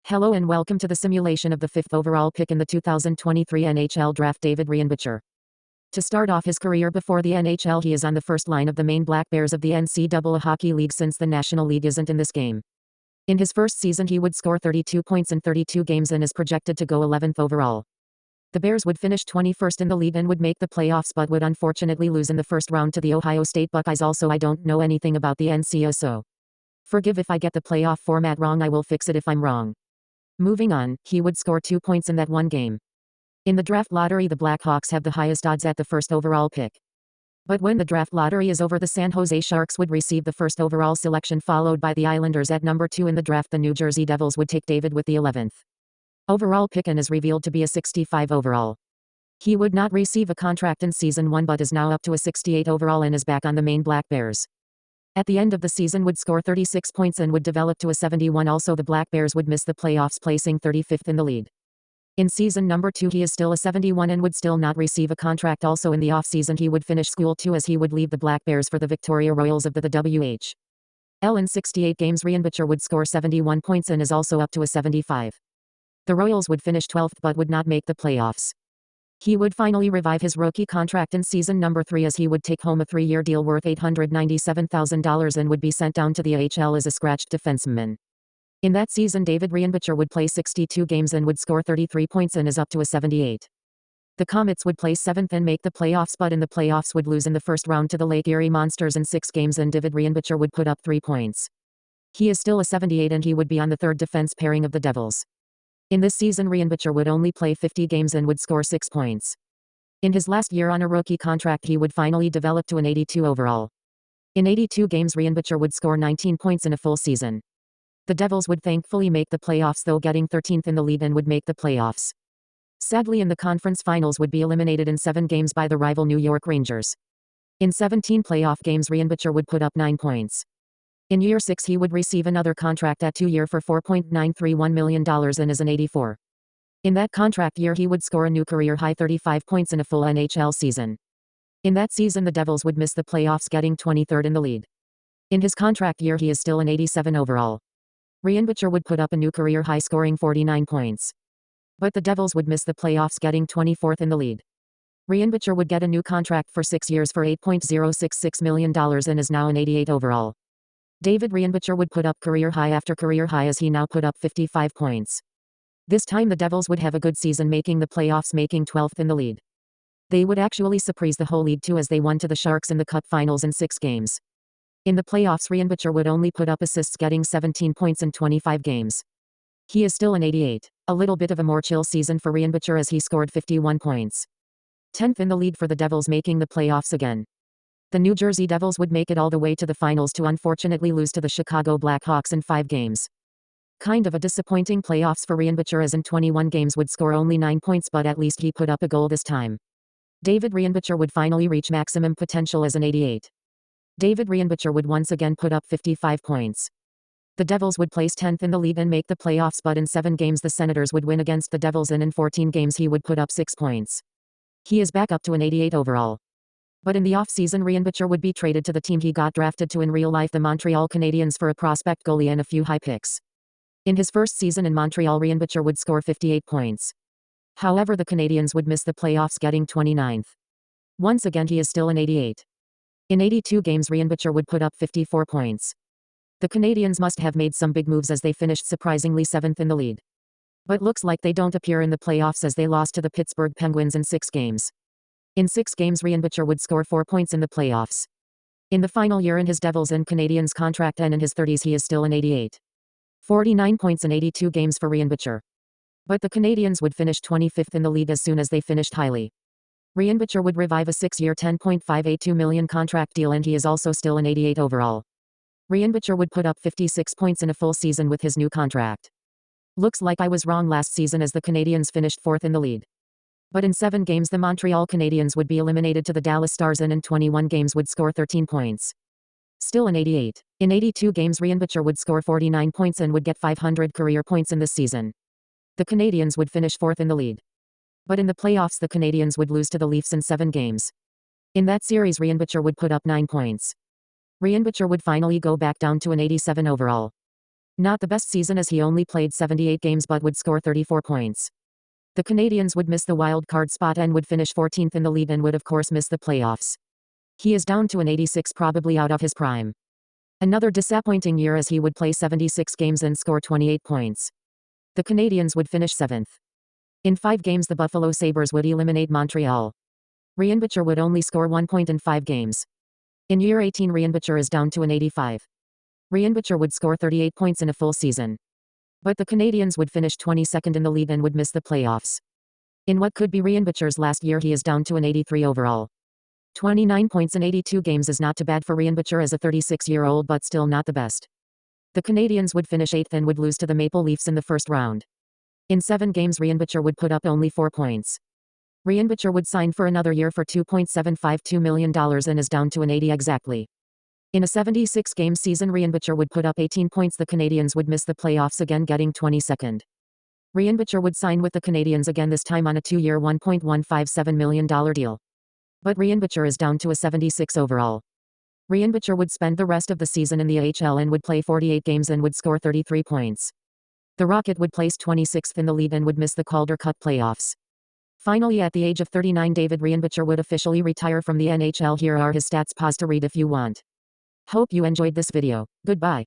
Hello and welcome to the simulation of the 5th overall pick in the 2023 NHL Draft, David Reinbacher. To start off his career before the NHL, he is on the first line of the Maine Black Bears of the NCAA Hockey League since the National League isn't in this game. In his first season he would score 32 points in 32 games and is projected to go 11th overall. The Bears would finish 21st in the league and would make the playoffs but would unfortunately lose in the first round to the Ohio State Buckeyes. Also, I don't know anything about the NCAA, so forgive if I get the playoff format wrong. I will fix it if I'm wrong. Moving on, he would score 2 points in that one game. In the draft lottery, the Blackhawks have the highest odds at the first overall pick. But when the draft lottery is over, the San Jose Sharks would receive the first overall selection, followed by the Islanders at number 2 in the draft. The New Jersey Devils would take David with the 11th overall pick and is revealed to be a 65 overall. He would not receive a contract in season 1 but is now up to a 68 overall and is back on the Maine Black Bears. At the end of the season would score 36 points and would develop to a 71. Also, the Black Bears would miss the playoffs, placing 35th in the lead. In season number 2 he is still a 71 and would still not receive a contract. Also, in the off-season he would finish school too, as he would leave the Black Bears for the Victoria Royals of the WHL. In 68 games Reinbacher would score 71 points and is also up to a 75. The Royals would finish 12th but would not make the playoffs. He would finally revive his rookie contract in season number 3 as he would take home a 3-year deal worth $897,000 and would be sent down to the AHL as a scratched defenseman. In that season David Reinbacher would play 62 games and would score 33 points and is up to a 78. The Comets would place 7th and make the playoffs, but in the playoffs would lose in the first round to the Lake Erie Monsters in 6 games and David Reinbacher would put up 3 points. He is still a 78 and he would be on the third defense pairing of the Devils. In this season Reinbacher would only play 50 games and would score 6 points. In his last year on a rookie contract he would finally develop to an 82 overall. In 82 games Reinbacher would score 19 points in a full season. The Devils would thankfully make the playoffs, though getting 13th in the league, and would make the playoffs. Sadly, in the conference finals would be eliminated in 7 games by the rival New York Rangers. In 17 playoff games Reinbacher would put up 9 points. In year 6 he would receive another contract at 2-year for $4.931 million and is an 84. In that contract year he would score a new career-high 35 points in a full NHL season. In that season the Devils would miss the playoffs, getting 23rd in the lead. In his contract year he is still an 87 overall. Reinbacher would put up a new career-high, scoring 49 points. But the Devils would miss the playoffs, getting 24th in the lead. Reinbacher would get a new contract for 6 years for $8.066 million and is now an 88 overall. David Reinbacher would put up career high after career high as he now put up 55 points. This time the Devils would have a good season, making the playoffs, making 12th in the lead. They would actually surprise the whole league too, as they won to the Sharks in the Cup Finals in 6 games. In the playoffs Reinbacher would only put up assists, getting 17 points in 25 games. He is still an 88. A little bit of a more chill season for Reinbacher as he scored 51 points. 10th in the lead for the Devils, making the playoffs again. The New Jersey Devils would make it all the way to the finals to unfortunately lose to the Chicago Blackhawks in 5 games. Kind of a disappointing playoffs for Reinbacher, as in 21 games would score only 9 points, but at least he put up a goal this time. David Reinbacher would finally reach maximum potential as an 88. David Reinbacher would once again put up 55 points. The Devils would place 10th in the league and make the playoffs, but in 7 games the Senators would win against the Devils and in 14 games he would put up 6 points. He is back up to an 88 overall. But in the off-season Reinbacher would be traded to the team he got drafted to in real life, the Montreal Canadiens, for a prospect goalie and a few high picks. In his first season in Montreal Reinbacher would score 58 points. However, the Canadiens would miss the playoffs, getting 29th. Once again he is still an 88. In 82 games Reinbacher would put up 54 points. The Canadiens must have made some big moves as they finished surprisingly 7th in the lead. But looks like they don't appear in the playoffs as they lost to the Pittsburgh Penguins in 6 games. In 6 games Reinbacher would score 4 points in the playoffs. In the final year in his Devils and Canadiens contract and in his 30s he is still an 88. 49 points in 82 games for Reinbacher. But the Canadiens would finish 25th in the league as soon as they finished highly. Reinbacher would revive a 6-year $10.582 million contract deal and he is also still an 88 overall. Reinbacher would put up 56 points in a full season with his new contract. Looks like I was wrong last season as the Canadiens finished 4th in the lead. But in 7 games the Montreal Canadiens would be eliminated to the Dallas Stars and in 21 games would score 13 points. Still an 88. In 82 games Reinbacher would score 49 points and would get 500 career points in this season. The Canadiens would finish 4th in the lead. But in the playoffs the Canadiens would lose to the Leafs in 7 games. In that series Reinbacher would put up 9 points. Reinbacher would finally go back down to an 87 overall. Not the best season as he only played 78 games but would score 34 points. The Canadiens would miss the wild card spot and would finish 14th in the league and would of course miss the playoffs. He is down to an 86, probably out of his prime. Another disappointing year as he would play 76 games and score 28 points. The Canadiens would finish 7th. In 5 games the Buffalo Sabres would eliminate Montreal. Reinbacher would only score 1 point in 5 games. In year 18 Reinbacher is down to an 85. Reinbacher would score 38 points in a full season. But the Canadiens would finish 22nd in the league and would miss the playoffs. In what could be Reinbacher's last year he is down to an 83 overall. 29 points in 82 games is not too bad for Reinbacher as a 36-year-old but still not the best. The Canadiens would finish 8th and would lose to the Maple Leafs in the first round. In 7 games Reinbacher would put up only 4 points. Reinbacher would sign for another year for $2.752 million and is down to an 80 exactly. In a 76-game season Reinbacher would put up 18 points. The Canadiens would miss the playoffs again, getting 22nd. Reinbacher would sign with the Canadiens again, this time on a 2-year $1.157 million deal. But Reinbacher is down to a 76 overall. Reinbacher would spend the rest of the season in the AHL and would play 48 games and would score 33 points. The Rocket would place 26th in the league and would miss the Calder Cup playoffs. Finally, at the age of 39, David Reinbacher would officially retire from the NHL. Here are his stats. Pause to read if you want. Hope you enjoyed this video. Goodbye.